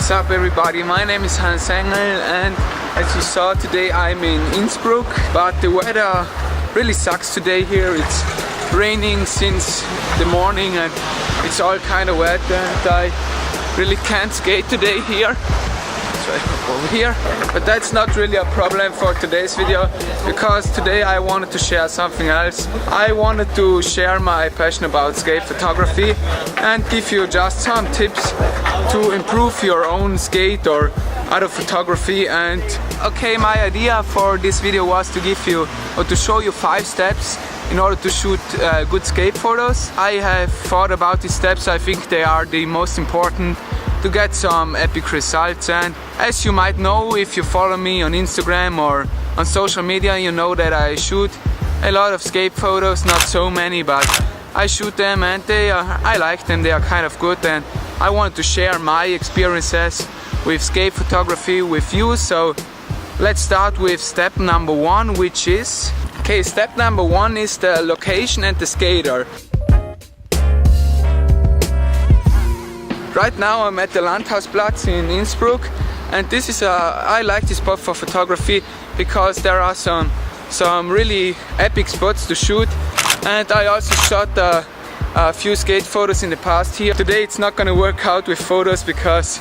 What's up everybody, my name is Hans-Engl and as you saw today I'm in Innsbruck, but the weather really sucks today here. It's raining since the morning and it's all kind of wet and I really can't skate today here. So I go over here, but that's not really a problem for today's video because today I wanted to share something else. I wanted to share my passion about skate photography and give you just some tips to improve your own skate or other photography. And okay, my idea for this video was to give you or to show you 5 steps in order to shoot good skate photos. I have thought about these steps. I think they are the most important to get some epic results. And as you might know, if you follow me on Instagram or on social media, you know that I shoot a lot of skate photos, not so many, but I shoot them and I like them, they are kind of good, and I wanted to share my experiences with skate photography with you. So let's start with step number 1, which is, okay, step number 1 is the location and the skater. Right now I'm at the Landhausplatz in Innsbruck, and this is I like this spot for photography because there are some really epic spots to shoot, and I also shot a few skate photos in the past here. Today it's not gonna work out with photos because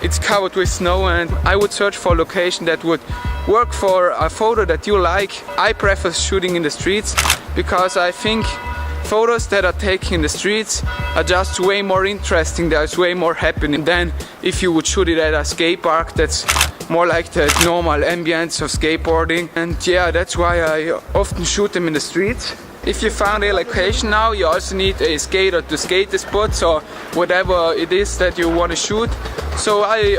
it's covered with snow, and I would search for a location that would work for a photo that you like. I prefer shooting in the streets because I think photos that are taken in the streets are just way more interesting. There's way more happening than if you would shoot it at a skate park. That's more like the normal ambience of skateboarding, and yeah, that's why I often shoot them in the streets. If you found a location now, you also need a skater to skate the spots or whatever it is that you want to shoot. So I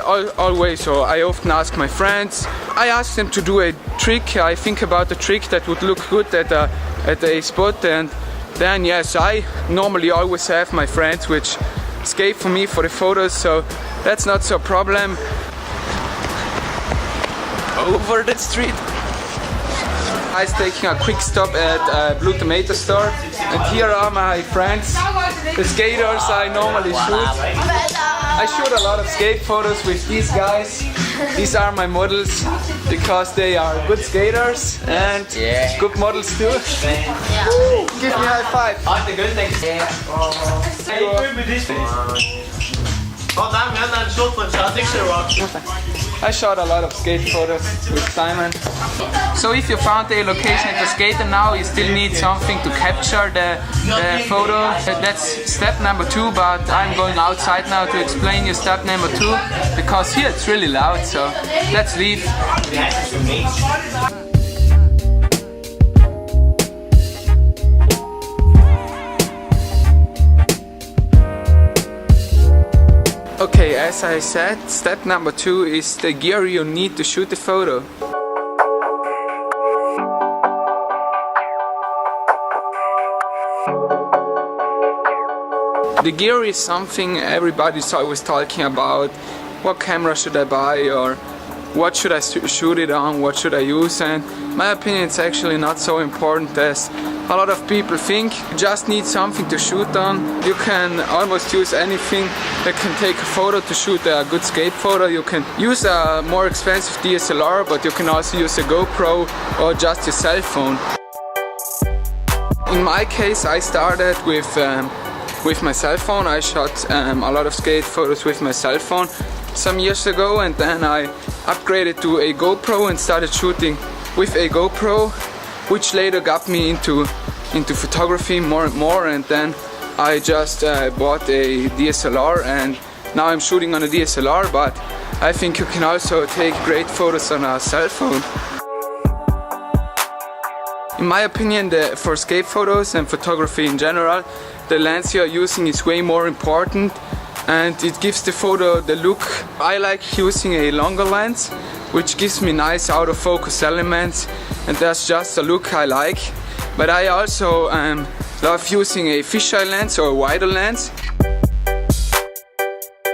often ask my friends. I ask them to do a trick. I think about a trick that would look good at a spot, and then yes, I normally always have my friends which skate for me for the photos, so that's not so problem. Over the street. I was taking a quick stop at Blue Tomato Store, and here are my friends, the skaters I normally shoot. I shoot a lot of skate photos with these guys. These are my models because they are good skaters and good models too. Give me a high five. I shot a lot of skate photos with Simon. So if you found a location at the skater now, you still need something to capture the photo. That's step number 2, but I'm going outside now to explain you step number 2 because here it's really loud, so let's leave. Okay, as I said, step number 2 is the gear you need to shoot the photo. The gear is something everybody's always talking about. What camera should I buy, or what should I shoot it on, what should I use? And my opinion, it's actually not so important as a lot of people think. You just need something to shoot on. You can almost use anything that can take a photo to shoot a good skate photo. You can use a more expensive DSLR, but you can also use a GoPro or just your cell phone. In my case, I started with my cell phone. I shot a lot of skate photos with my cell phone some years ago, and then I upgraded to a GoPro and started shooting with a GoPro, which later got me into photography more and more, and then I just bought a DSLR and now I'm shooting on a DSLR, but I think you can also take great photos on a cell phone. In my opinion, for skate photos and photography in general, the lens you're using is way more important and it gives the photo the look. I like using a longer lens, which gives me nice out of focus elements, and that's just a look I like. But I also love using a fisheye lens or a wider lens,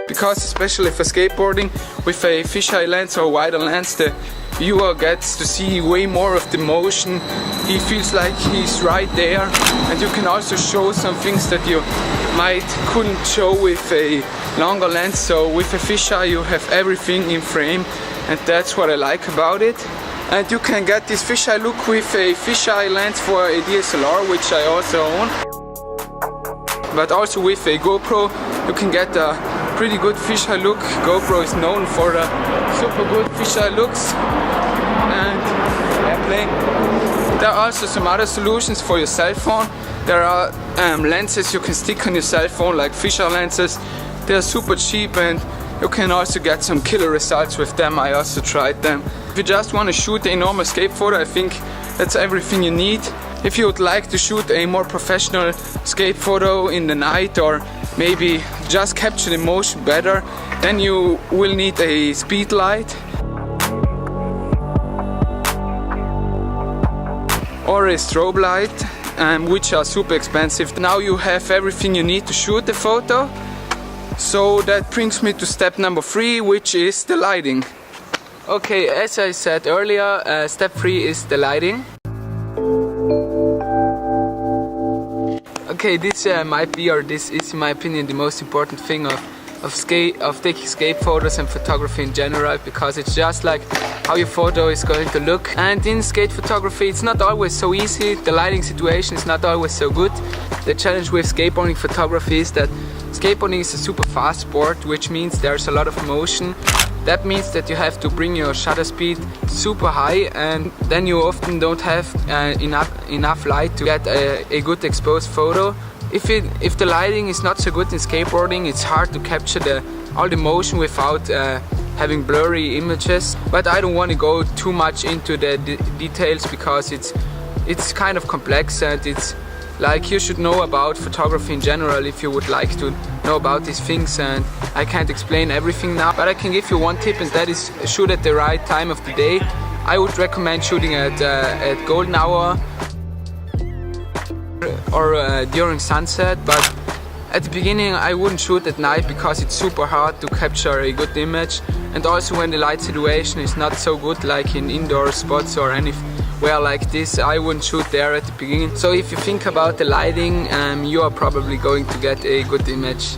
because especially for skateboarding, with a fisheye lens or wider lens, the viewer gets to see way more of the motion. He feels like he's right there, and you can also show some things that you might couldn't show with a longer lens. So with a fisheye you have everything in frame, and that's what I like about it. And you can get this fisheye look with a fisheye lens for a DSLR, which I also own. But also with a GoPro you can get a pretty good fisheye look. GoPro is known for the super good fisheye looks. And airplane. There are also some other solutions for your cell phone. There are lenses you can stick on your cell phone, like fisheye lenses. They're super cheap, and you can also get some killer results with them. I also tried them. If you just want to shoot a normal skate photo, I think that's everything you need. If you would like to shoot a more professional skate photo in the night, or maybe just capture the motion better, then you will need a speed light or a strobe light, which are super expensive. Now you have everything you need to shoot the photo. So that brings me to step number 3, which is the lighting. Okay, as I said earlier, step 3 is the lighting. Okay, this might be, or this is in my opinion, the most important thing of taking skate photos and photography in general, because it's just like how your photo is going to look. And in skate photography it's not always so easy. The lighting situation is not always so good. The challenge with skateboarding photography is that skateboarding is a super fast sport, which means there's a lot of motion. That means that you have to bring your shutter speed super high, and then you often don't have enough light to get a good exposed photo. If the lighting is not so good in skateboarding, it's hard to capture all the motion without having blurry images. But I don't want to go too much into the details, because it's kind of complex, and it's like you should know about photography in general if you would like to know about these things. And I can't explain everything now, but I can give you one tip, and that is shoot at the right time of the day. I would recommend shooting at golden hour or during sunset, but at the beginning I wouldn't shoot at night, because it's super hard to capture a good image, and also when the light situation is not so good, like in indoor spots or anywhere like this, I wouldn't shoot there at the beginning. So if you think about the lighting, you are probably going to get a good image.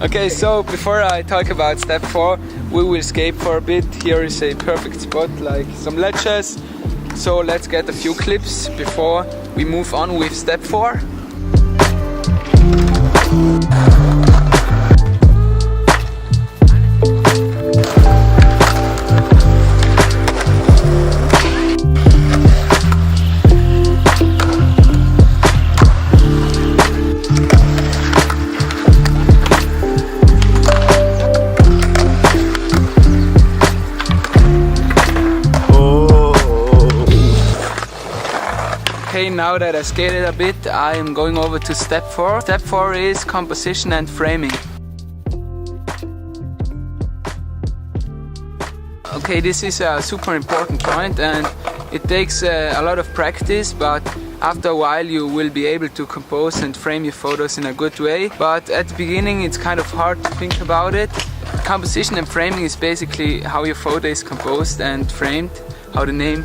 Okay, so before I talk about step 4, we will skate for a bit. Here is a perfect spot, like some ledges. So let's get a few clips before we move on with step 4. Okay, now that I skated a bit, I am going over to step 4. Step 4 is composition and framing. Okay, this is a super important point, and it takes a lot of practice, but after a while you will be able to compose and frame your photos in a good way. But at the beginning it's kind of hard to think about it. Composition and framing is basically how your photo is composed and framed, how the name.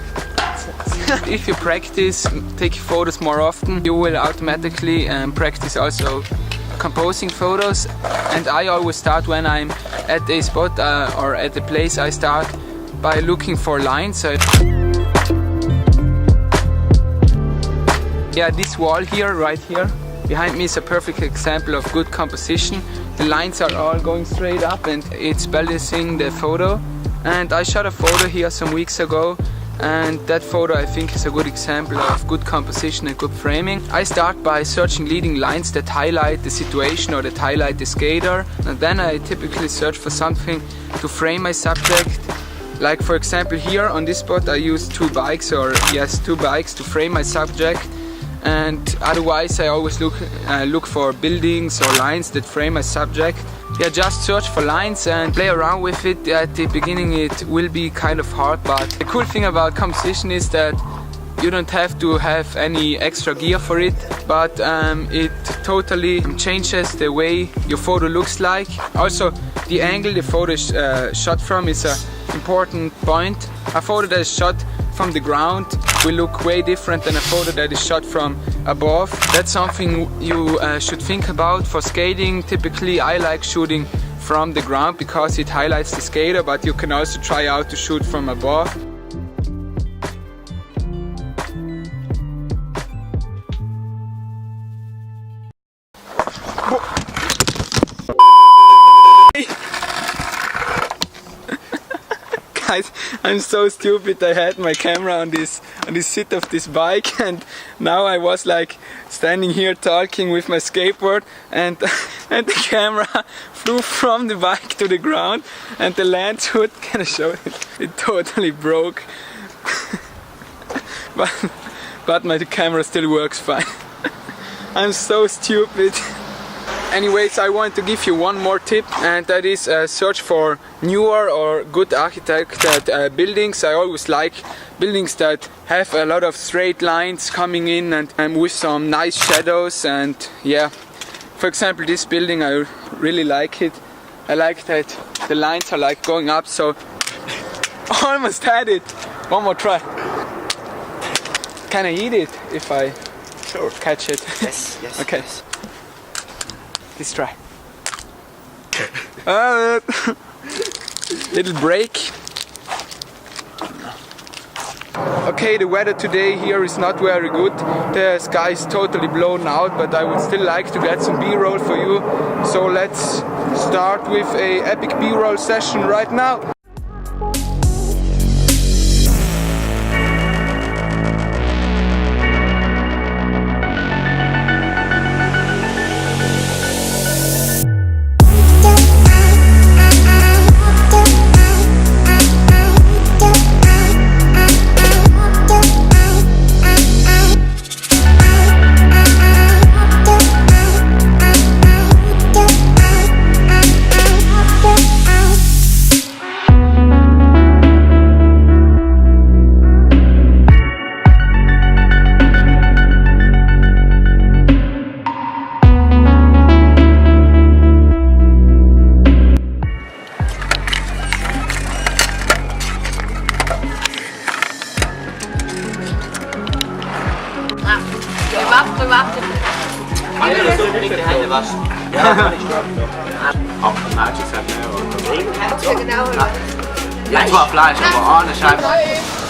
If you practice taking photos more often, you will automatically practice also composing photos. And I always start when I'm at a spot or at a place, I start by looking for lines. Yeah, this wall here, right here, behind me is a perfect example of good composition. The lines are all going straight up and it's balancing the photo. And I shot a photo here some weeks ago, and that photo I think is a good example of good composition and good framing. I start by searching leading lines that highlight the situation or that highlight the skater, and then I typically search for something to frame my subject. Like for example here on this spot I use two bikes to frame my subject, and otherwise I always look for buildings or lines that frame my subject. Yeah, just search for lines and play around with it. At the beginning it will be kind of hard, but the cool thing about composition is that you don't have to have any extra gear for it, but it totally changes the way your photo looks like. Also, the angle the photo is shot from is an important point. A photo that is shot from the ground will look way different than a photo that is shot from above. That's something you should think about for skating. Typically I like shooting from the ground because it highlights the skater, but you can also try out to shoot from above. Guys, I'm so stupid. I had my camera on this seat of this bike, and now I was like standing here talking with my skateboard, and and the camera flew from the bike to the ground, and the lens hood, can I show it? It totally broke. but my camera still works fine. I'm so stupid. Anyways, I want to give you one more tip, and that is search for newer or good architected buildings. I always like buildings that have a lot of straight lines coming in and with some nice shadows. And yeah, for example, this building, I really like it. I like that the lines are like going up, so almost had it. One more try. Can I eat it if I catch it? Yes, yes. Okay. Yes. Let's try. Little break. Okay, the weather today here is not very good. The sky is totally blown out, but I would still like to get some B-roll for you. So let's start with a epic B-roll session right now.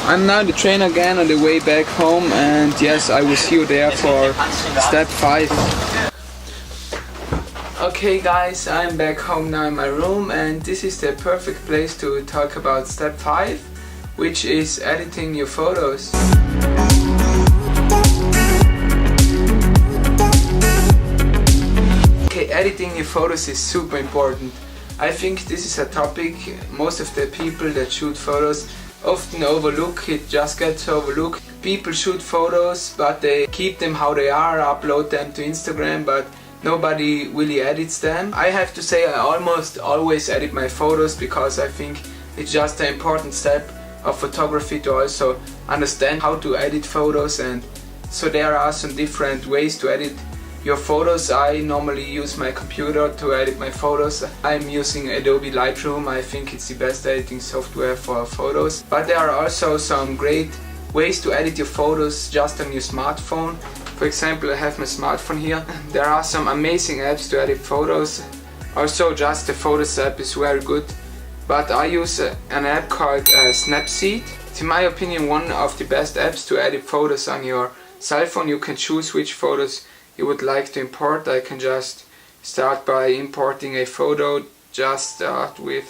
I'm now the train again on the way back home, and yes, I will see you there for step 5. Okay guys, I'm back home now in my room, and this is the perfect place to talk about step 5, which is editing your photos. Okay, editing your photos is super important. I think this is a topic most of the people that shoot photos often overlook. It just gets overlooked. People shoot photos, but they keep them how they are, upload them to Instagram, but nobody really edits them. I have to say I almost always edit my photos because I think it's just an important step of photography to also understand how to edit photos, and so there are some different ways to edit your photos. I normally use my computer to edit my photos. I'm using Adobe Lightroom. I think it's the best editing software for photos. But there are also some great ways to edit your photos just on your smartphone. For example, I have my smartphone here. There are some amazing apps to edit photos. Also, just the Photos app is very good. But I use an app called Snapseed. It's in my opinion one of the best apps to edit photos on your cell phone. You can choose which photos you would like to import. I can just start by importing a photo. Just start with...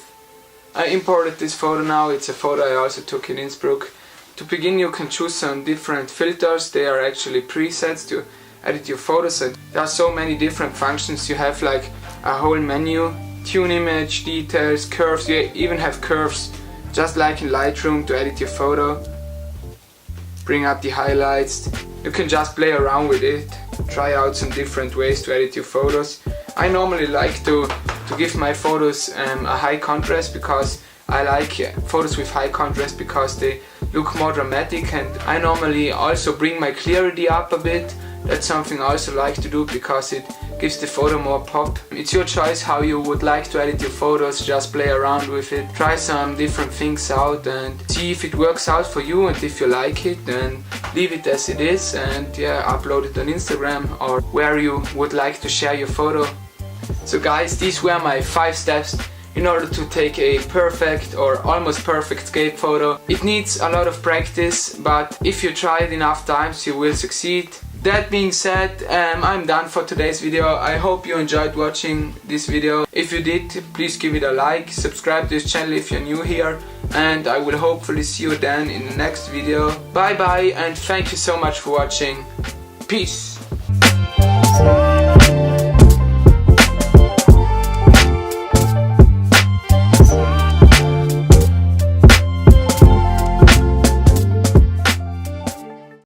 I imported this photo now. It's a photo I also took in Innsbruck. To begin, you can choose some different filters. They are actually presets to edit your photos, and there are so many different functions. You have like a whole menu, tune image, details, curves. You even have curves, just like in Lightroom, to edit your photo. Bring up the highlights. You can just play around with it, try out some different ways to edit your photos. I normally like to give my photos a high contrast, because I like photos with high contrast because they look more dramatic, and I normally also bring my clarity up a bit That's something I also like to do because it gives the photo more pop. It's your choice how you would like to edit your photos, just play around with it, try some different things out and see if it works out for you, and if you like it then leave it as it is and yeah, upload it on Instagram or where you would like to share your photo. So guys, these were my 5 steps in order to take a perfect or almost perfect skate photo. It needs a lot of practice, but if you try it enough times you will succeed. That being said, I'm done for today's video. I hope you enjoyed watching this video. If you did, please give it a like, subscribe to this channel if you're new here, and I will hopefully see you then in the next video. Bye bye and thank you so much for watching. Peace!